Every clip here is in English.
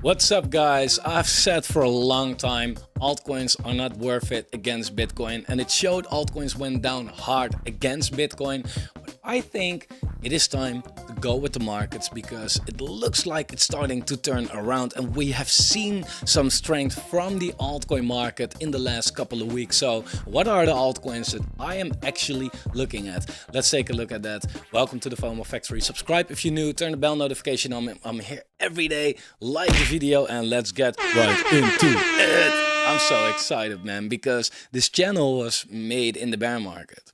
What's up, guys? I've said for a long time altcoins are not worth it against Bitcoin, and it showed altcoins went down hard against Bitcoin. But I think it is time to go with the markets because it looks like it's starting to turn around, and we have seen some strength from the altcoin market in the last couple of weeks. So what are the altcoins that I am actually looking at? Let's take a look at that. Welcome to the Fomo Factory. Subscribe if you're new, turn the bell notification on. I'm here every day. Like the video and let's get right into it. I'm so excited, man, because this channel was made in the bear market,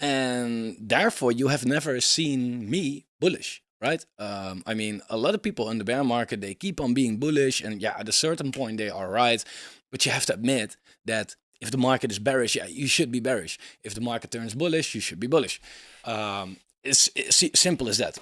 and therefore you have never seen me bullish, right? I mean, a lot of people in the bear market, they keep on being bullish, and yeah, at a certain point they are right, but you have to admit that if the market is bearish, yeah, you should be bearish. If the market turns bullish, you should be bullish. It's simple as that.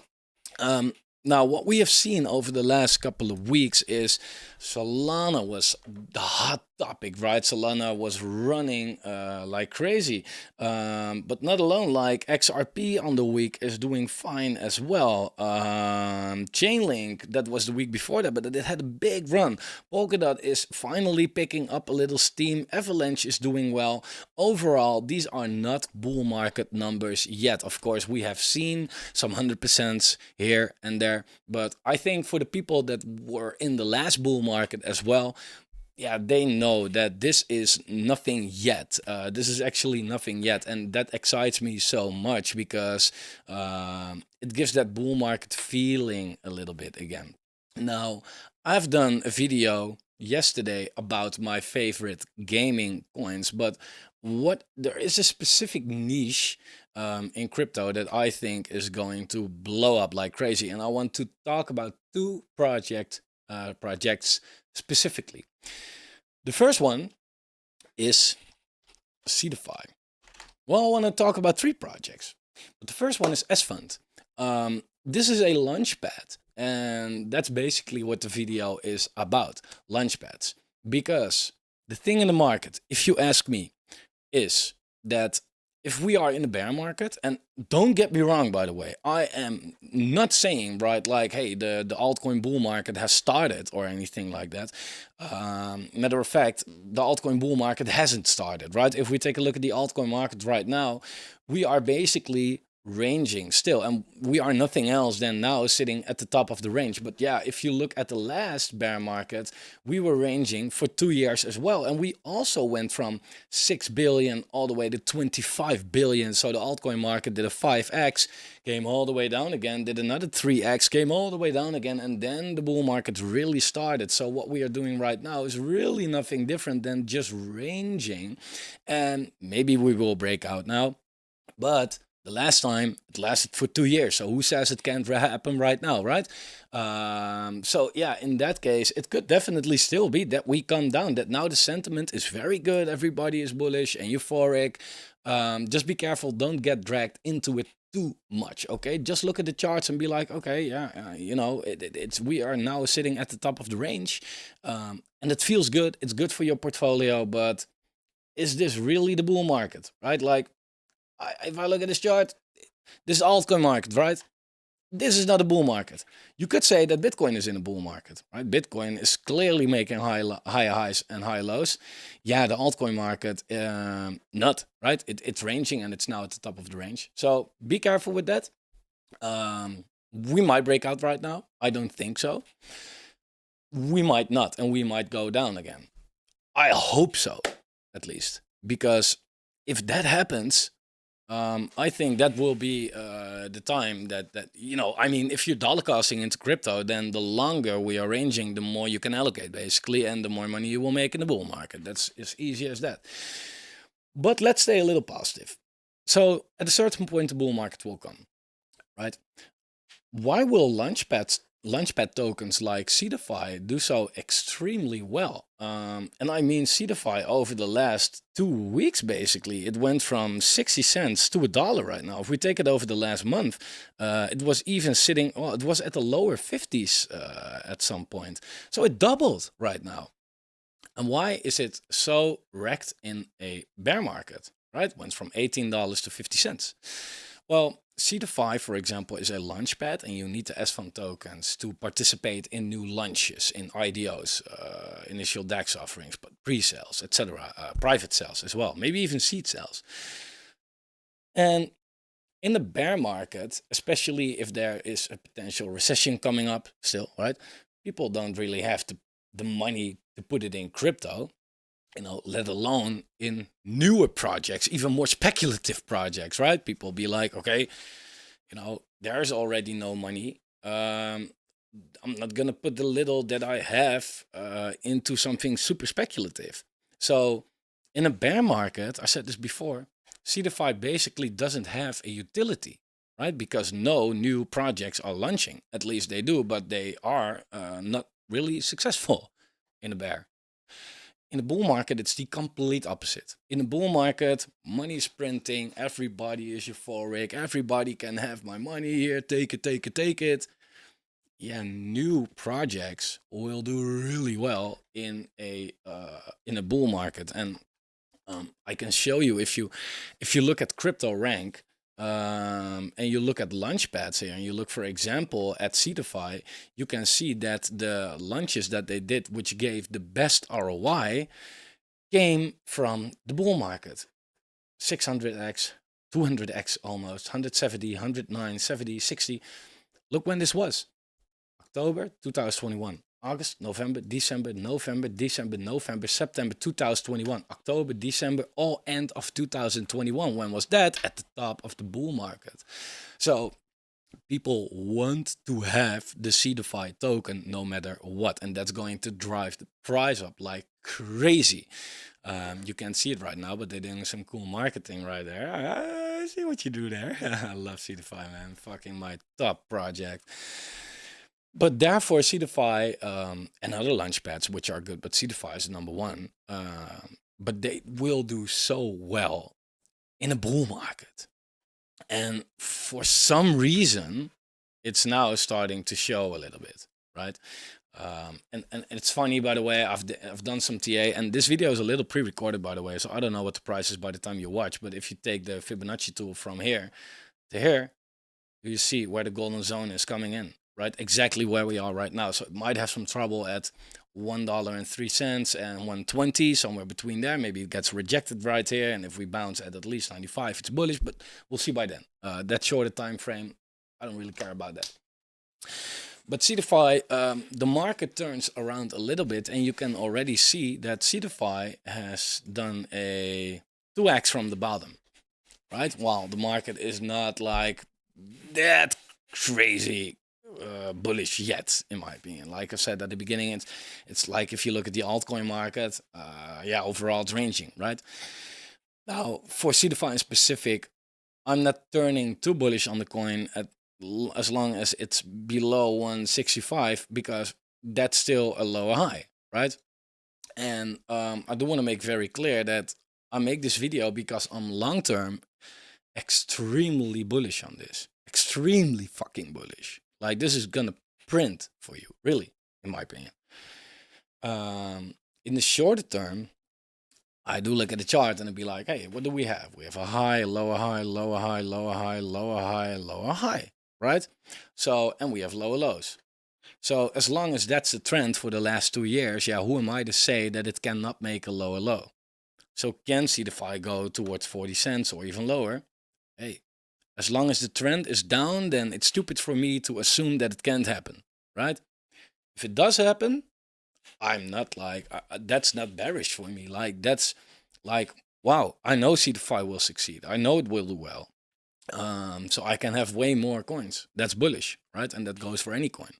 Now, what we have seen over the last couple of weeks is Solana was the hot topic, right? Solana was running like crazy. But not alone, like XRP on the week is doing fine as well. Chainlink, that was the week before that, but it had a big run. Polkadot is finally picking up a little steam. Avalanche is doing well. Overall, these are not bull market numbers yet. Of course, we have seen some 100% here and there. But I think for the people that were in the last bull market as well, yeah, they know that this is nothing yet. This is actually nothing yet. And that excites me so much because it gives that bull market feeling a little bit again. Now, I've done a video yesterday about my favorite gaming coins, but there is a specific niche in crypto that I think is going to blow up like crazy, and I want to talk about two projects specifically. The first one is Seedify. Well, I want to talk about three projects, but the first one is S-Fund. This is a launchpad, and that's basically what the video is about, launchpads. Because the thing in the market, if you ask me, is that if we are in a bear market, and don't get me wrong, by the way, I am not saying, right, like, hey, the altcoin bull market has started or anything like that. Matter of fact, the altcoin bull market hasn't started, right? If we take a look at the altcoin market right now, we are basically ranging still, and we are nothing else than now sitting at the top of the range. But yeah, if you look at the last bear market, we were ranging for 2 years as well, and we also went from 6 billion all the way to 25 billion. So the altcoin market did a 5x, came all the way down again, did another 3x, came all the way down again, and then the bull market really started. So what we are doing right now is really nothing different than just ranging, and maybe we will break out now, but the last time it lasted for 2 years, so who says it can't happen right now, right? So yeah, in that case, it could definitely still be that we come down, that now the sentiment is very good, everybody is bullish and euphoric. Just be careful, don't get dragged into it too much, okay? Just look at the charts and be like, okay, yeah, you know, we are now sitting at the top of the range, and it feels good, it's good for your portfolio, but is this really the bull market, right? Like, if I look at this chart, this is altcoin market, right? This is not a bull market. You could say that Bitcoin is in a bull market, right? Bitcoin is clearly making high highs and high lows. Yeah, the altcoin market, not, right? It's ranging and it's now at the top of the range. So be careful with that. We might break out right now. I don't think so. We might not, and we might go down again. I hope so, at least. Because if that happens, I think that will be the time that you know, I mean, if you're dollar costing into crypto, then the longer we are ranging, the more you can allocate, basically, and the more money you will make in the bull market. That's as easy as that. But let's stay a little positive. So at a certain point, the bull market will come, right? Why will Launchpad tokens like Seedify do so extremely well? And I mean Seedify over the last 2 weeks, basically. It went from 60 cents to $1 right now. If we take it over the last month, it was even sitting, well, it was at the lower 50s at some point. So it doubled right now. And why is it so wrecked in a bear market, right? Went from $18 to 50 cents. Well, Seedify, for example, is a launchpad, and you need the S-Fund tokens to participate in new launches, in IDOs, initial DEX offerings, but pre-sales, etc., private sales as well, maybe even seed sales. And in the bear market, especially if there is a potential recession coming up still, right? People don't really have the money to put it in crypto, let alone in newer projects, even more speculative projects, right? People be like, okay, there's already no money. I'm not gonna put the little that I have into something super speculative. So in a bear market, I said this before, Seedify basically doesn't have a utility, right? Because no new projects are launching. At least they do, but they are not really successful in a bear. In the bull market, it's the complete opposite. In the bull market, money is printing, everybody is euphoric, everybody can have my money here, take it, take it, take it. Yeah, new projects will do really well in a bull market, and I can show you if you look at crypto rank, and you look at launchpads here, and you look, for example, at Seedify, you can see that the launches that they did, which gave the best ROI, came from the bull market. 600x, 200x almost, 170, 109, 70, 60. Look when this was. October 2021. August, November, December, November, December, November, September 2021, October, December, all end of 2021. When was that? At the top of the bull market. So people want to have the Seedify token no matter what, and that's going to drive the price up like crazy. You can't see it right now, but they're doing some cool marketing right there. I see what you do there. I love Seedify, man. Fucking my top project. But therefore, Seedify and other launchpads, which are good, but Seedify is number one. But they will do so well in a bull market. And for some reason, it's now starting to show a little bit, right? And it's funny, by the way, I've done some TA, and this video is a little pre-recorded, by the way, so I don't know what the price is by the time you watch, but if you take the Fibonacci tool from here to here, you see where the golden zone is coming in, right? Exactly where we are right now. So it might have some trouble at $1.03 and 120, somewhere between there. Maybe it gets rejected right here, and if we bounce at least 95, it's bullish, but we'll see by then. That shorter time frame, I don't really care about that. But Seedify, the market turns around a little bit, and you can already see that Seedify has done a 2x from the bottom, right? While the market is not like that crazy bullish yet, in my opinion. Like I said at the beginning, it's like if you look at the altcoin market, yeah, overall it's ranging, right? Now, for Seedify in specific, I'm not turning too bullish on the coin as long as it's below 165, because that's still a lower high, right? And I do want to make very clear that I make this video because I'm long-term extremely bullish on this. Extremely fucking bullish. Like, this is gonna print for you, really, in my opinion. In the shorter term, I do look at the chart and it'd be like, hey, what do we have? We have a high, lower high, lower high, lower high, lower high, lower high, right? So, and we have lower lows. So as long as that's the trend for the last 2 years, yeah, who am I to say that it cannot make a lower low? So can Seedify go towards 40 cents or even lower? Hey, as long as the trend is down, then it's stupid for me to assume that it can't happen, right? If it does happen, I'm not like, that's not bearish for me. Like, that's like, wow, I know Seedify will succeed. I know it will do well. So I can have way more coins. That's bullish, right? And that goes for any coin.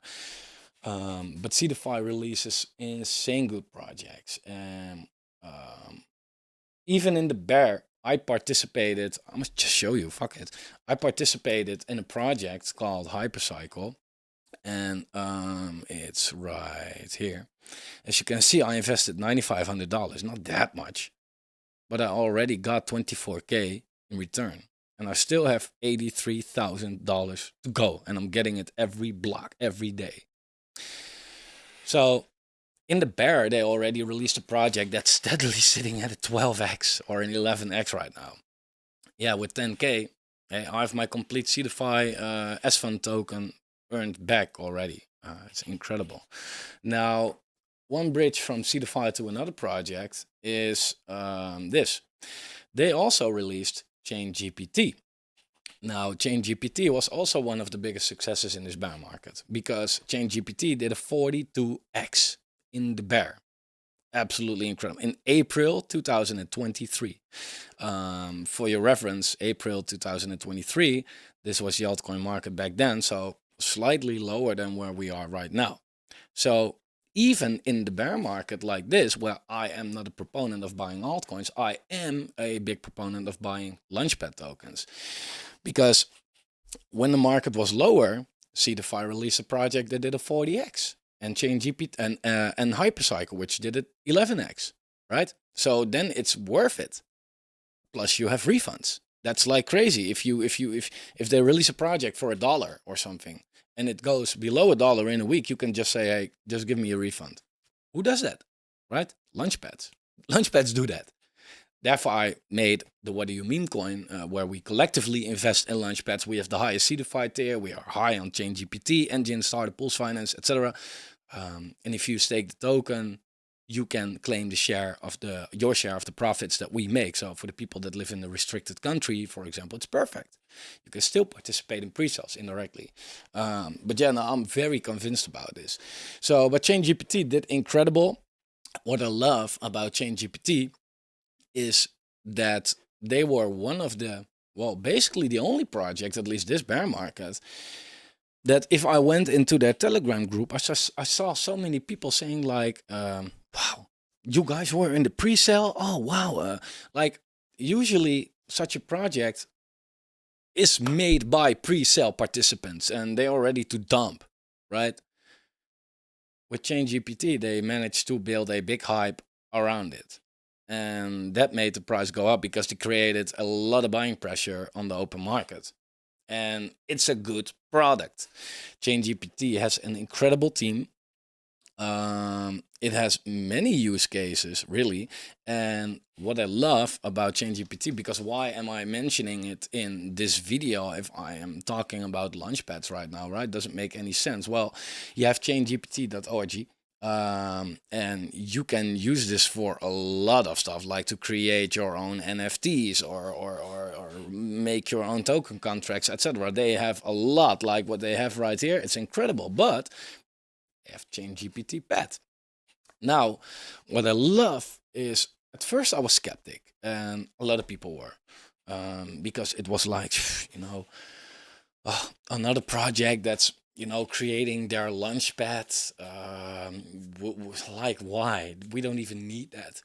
But Seedify releases insane good projects. And even in the bear, I participated. I must just show you. Fuck it. I participated in a project called Hypercycle, and it's right here. As you can see, I invested $9,500. Not that much, but I already got 24K in return, and I still have $83,000 to go, and I'm getting it every block, every day. So in the bear, they already released a project that's steadily sitting at a 12x or an 11x right now. Yeah, with 10K, I have my complete Seedify S-Fund token earned back already. It's incredible. Now, one bridge from Seedify to another project is this. They also released ChainGPT. Now, ChainGPT was also one of the biggest successes in this bear market because ChainGPT did a 42x in the bear. Absolutely incredible. In April 2023. For your reference, April 2023, this was the altcoin market back then, so slightly lower than where we are right now. So even in the bear market like this, where I am not a proponent of buying altcoins, I am a big proponent of buying Launchpad tokens. Because when the market was lower, Seedify released a project that did a 40x, and ChainGPT and Hypercycle, which did it 11x, right? So then it's worth it. Plus you have refunds. That's like crazy. If they release a project for $1 or something, and it goes below $1 in a week, you can just say, hey, just give me a refund. Who does that, right? Launchpads. Launchpads do that. Therefore, I made the What Do You Mean coin, where we collectively invest in Launchpads. We have the highest Seedify tier. We are high on ChainGPT, Engine, Startup, Pulse Finance, etc. And if you stake the token, you can claim your share of the profits that we make. So for the people that live in a restricted country, for example, it's perfect. You can still participate in pre-sales indirectly. But yeah, no, I'm very convinced about this. But ChainGPT did incredible. What I love about ChainGPT is that they were one of the, basically the only project, at least this bear market, that if I went into their Telegram group, I saw so many people saying like, wow, you guys were in the pre-sale? Oh, wow. Like usually such a project is made by pre-sale participants and they are ready to dump, right? With ChainGPT, they managed to build a big hype around it. And that made the price go up because they created a lot of buying pressure on the open market. And it's a good product. ChainGPT has an incredible team. It has many use cases, really. And what I love about ChainGPT, because why am I mentioning it in this video if I am talking about Launchpads right now, right? Doesn't make any sense. Well, you have ChainGPT.org. And you can use this for a lot of stuff, like to create your own NFTs or make your own token contracts, etc. They have a lot, like what they have right here. It's incredible, but they have ChainGPT Pad. Now, what I love is, at first I was skeptic, and a lot of people were, because it was like, another project that's creating their Launchpad. Like, why? We don't even need that.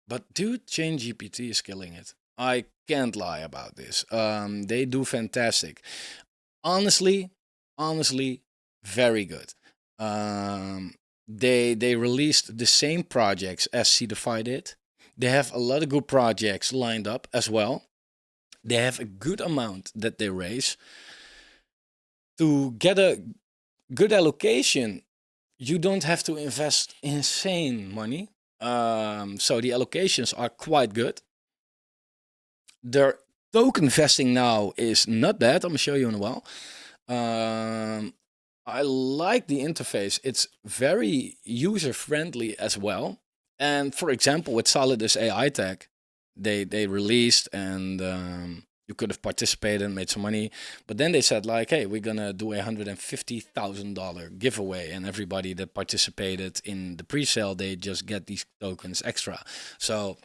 But dude, ChainGPT is killing it. I can't lie about this. They do fantastic. Honestly, very good. They released the same projects as Seedify did. They have a lot of good projects lined up as well. They have a good amount that they raise. To get a good allocation, you don't have to invest insane money. So the allocations are quite good. Their token vesting now is not bad. I'm gonna show you in a while. I like the interface. It's very user friendly as well. And for example, with Solidus AI Tech, they released and you could have participated and made some money. But then they said like, hey, we're gonna do a $150,000 giveaway, and everybody that participated in the pre-sale, they just get these tokens extra. So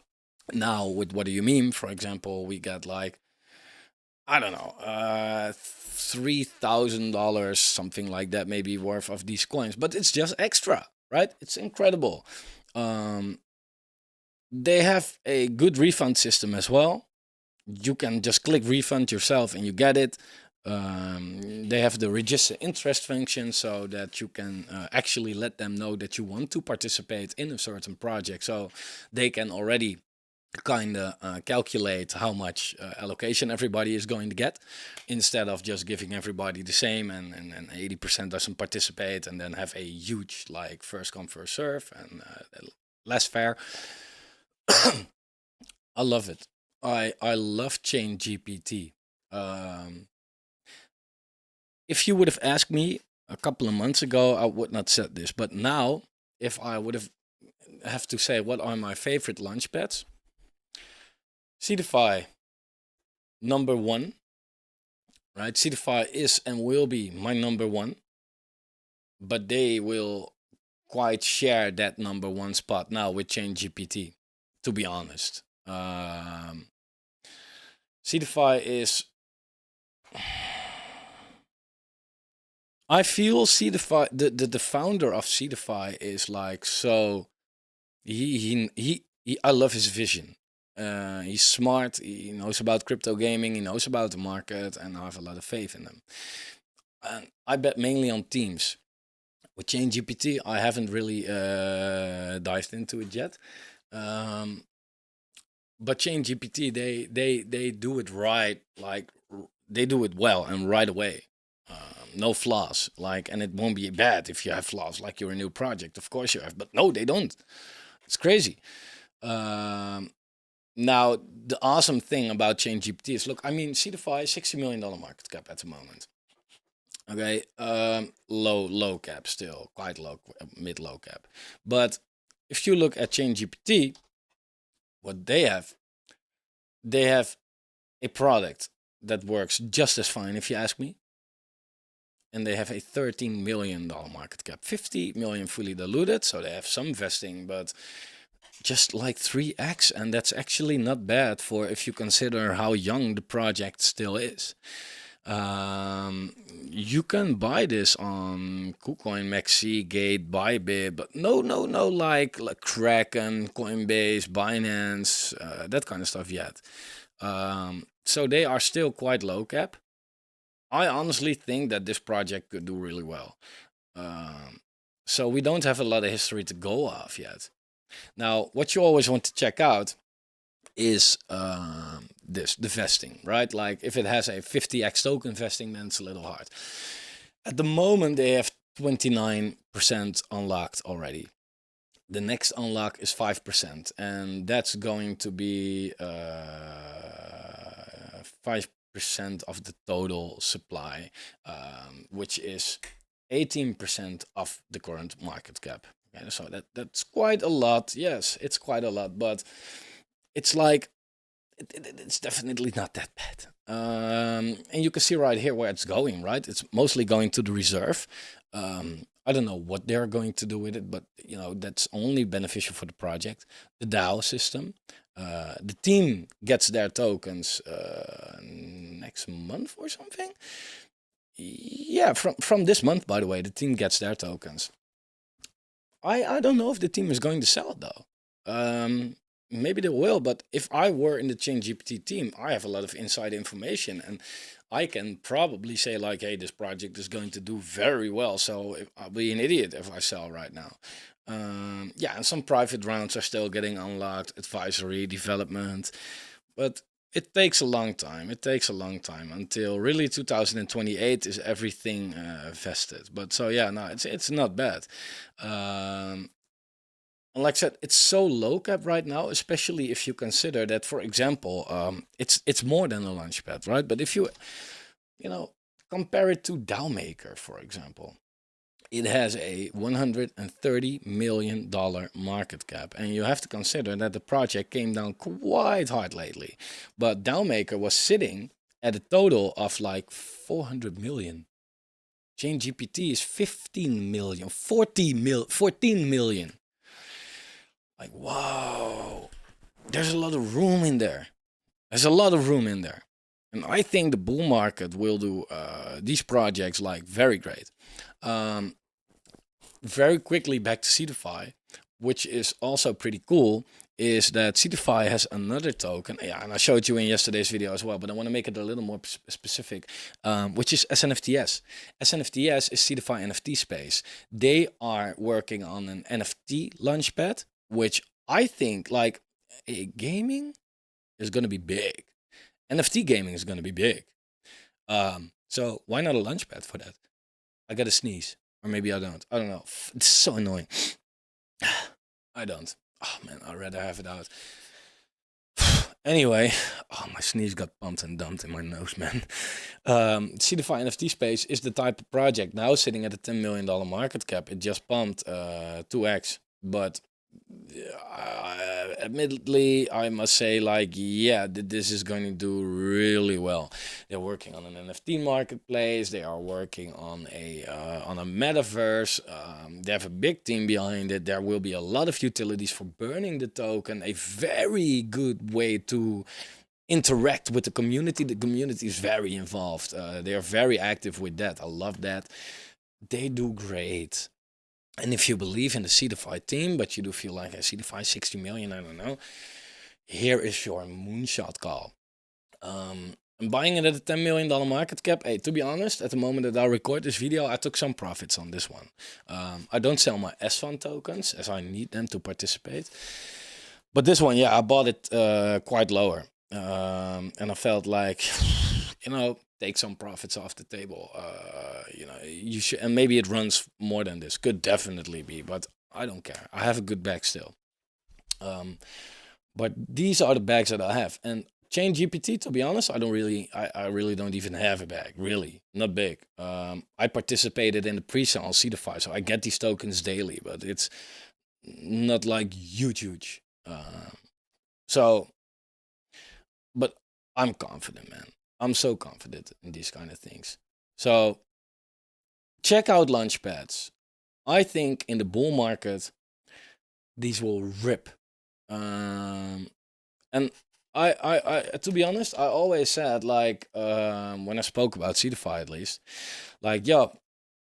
now with What Do You Mean, for example, we got like, I don't know, $3,000, something like that, maybe worth of these coins. But it's just extra, right? It's incredible. They have a good refund system as well. You can just click refund yourself and you get it. They have the register interest function so that you can actually let them know that you want to participate in a certain project. So they can already kind of calculate how much allocation everybody is going to get, instead of just giving everybody the same and 80% doesn't participate and then have a huge like first come first serve and less fair. I love it. I love ChainGPT. Um, if you would have asked me a couple of months ago, I would not said this. But now, if I would have to say what are my favorite launchpads, Seedify number one, right? Seedify is and will be my number one, but they will quite share that number one spot now with ChainGPT, to be honest. Seedify is, I feel Seedify, the founder of Seedify is like, so he I love his vision. He's smart. He knows about crypto gaming. He knows about the market, and I have a lot of faith in him. And I bet mainly on teams. With ChainGPT, I haven't really dived into it yet. But ChainGPT, they do it right. Like they do it well and right away. No flaws. Like, and it won't be bad if you have flaws. Like you're a new project, of course you have. But no, they don't. It's crazy. Now, the awesome thing about ChainGPT is, look, I mean, Seedify, $60 million market cap at the moment. Okay, low cap still, quite low, mid-low cap. But if you look at ChainGPT, what they have a product that works just as fine, if you ask me. And they have a $13 million market cap, 50 million fully diluted, so they have some vesting, but just like 3x, and that's actually not bad for if you consider how young the project still is. You can buy this on Kucoin, Maxi, Gate, Bybit, but no, like Kraken, Coinbase, Binance, that kind of stuff yet. So they are still quite low cap. I honestly think that this project could do really well. So we don't have a lot of history to go off yet. Now, what you always want to check out is the vesting, right? Like if it has a 50x token vesting, then it's a little hard. At the moment, they have 29% unlocked already. The next unlock is 5%, and that's going to be 5% of the total supply, which is 18% of the current market cap. Okay, so that's quite a lot. Yes, it's quite a lot, but it's like it's definitely not that bad. And you can see right here where it's going, right? It's mostly going to the reserve. I don't know what they're going to do with it, but you know that's only beneficial for the project. The DAO system. The team gets their tokens next month or something. Yeah, from this month, by the way, the team gets their tokens. I don't know if the team is going to sell it though. Maybe they will, but if I were in the ChainGPT team, I have a lot of inside information, and I can probably say like, hey, this project is going to do very well. So I'll be an idiot if I sell right now. Yeah, and some private rounds are still getting unlocked, advisory, development, but it takes a long time. It takes a long time until really 2028 is everything vested. But so yeah, no, it's not bad. And like I said, it's so low cap right now, especially if you consider that, for example, it's more than a launchpad, right? But if you compare it to DAOmaker, for example, it has a $130 million market cap. And you have to consider that the project came down quite hard lately. But DAOmaker was sitting at a total of like 400 million. ChainGPT is 15 million, 14 million. Like, wow, there's a lot of room in there. There's a lot of room in there. And I think the bull market will do these projects like very great. Very quickly back to Seedify, which is also pretty cool, is that Seedify has another token. Yeah, and I showed you in yesterday's video as well, but I want to make it a little more specific, which is SNFTS. SNFTS is Seedify NFT space. They are working on an NFT launchpad, which I think like gaming is going to be big. NFT gaming is going to be big. So why not a launchpad for that? I got to sneeze. Or maybe I don't. I don't know. It's so annoying. I don't. Oh man, I'd rather have it out. Anyway, oh, my sneeze got pumped and dumped in my nose, man. Seedify NFT space is the type of project now sitting at a $10 million market cap. It just pumped 2x, but admittedly, I must say, like, yeah, this is going to do really well. They're working on an NFT marketplace. They are working on a metaverse. They have a big team behind it. There will be a lot of utilities for burning the token. A very good way to interact with the community. The community is very involved. They are very active with that. I love that. They do great. And if you believe in the Seedify team, but you do feel like Seedify 60 million, I don't know, here is your moonshot call. I'm buying it at a $10 million market cap. Hey, to be honest, at the moment that I record this video, I took some profits on this one. I don't sell my S-Fund tokens as I need them to participate. But this one, yeah, I bought it quite lower. And I felt like, take some profits off the table. You should, and maybe it runs more than this. Could definitely be, but I don't care. I have a good bag still. But these are the bags that I have. And ChainGPT, to be honest, I really don't even have a bag. Really, not big. I participated in the pre-sale on Seedify, so I get these tokens daily, but it's not like huge. But I'm confident, man. I'm so confident in these kind of things. So check out Launchpads. I think in the bull market, these will rip. And I to be honest, I always said, like, when I spoke about Seedify, at least, like, yo,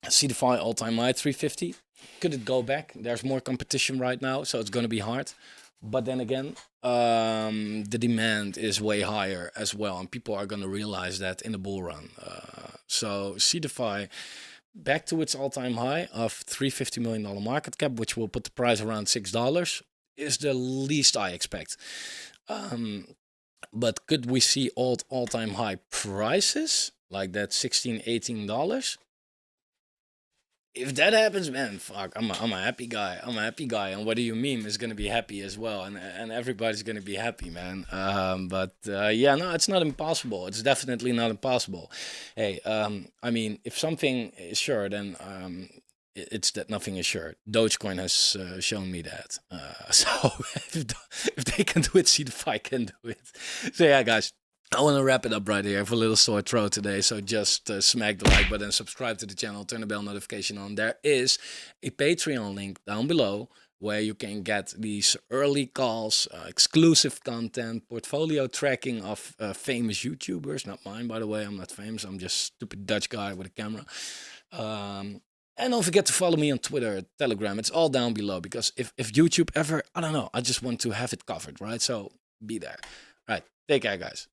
Seedify all-time high 350. Could it go back? There's more competition right now, so it's going to be hard. But then again, the demand is way higher as well, and people are going to realize that in the bull run. So Seedify, back to its all-time high of $350 million market cap, which will put the price around $6, is the least I expect. But could we see all-time high prices like that, $16, $18? If that happens, man, fuck, I'm a happy guy. I'm a happy guy, and what do you mean is gonna be happy as well, and everybody's gonna be happy, man. Yeah, no, it's not impossible. It's definitely not impossible. Hey, I mean, if something is sure, then it's that nothing is sure. Dogecoin has shown me that. So if they can do it, Seedify can do it. So yeah, guys. I want to wrap it up right here. I have a little sore throat today, so just smack the like button, subscribe to the channel, turn the bell notification on. There is a Patreon link down below where you can get these early calls, exclusive content, portfolio tracking of famous YouTubers. Not mine, by the way. I'm not famous. I'm just a stupid Dutch guy with a camera. And don't forget to follow me on Twitter, Telegram. It's all down below, because if YouTube ever, I don't know, I just want to have it covered, right? So be there. Right. Take care, guys.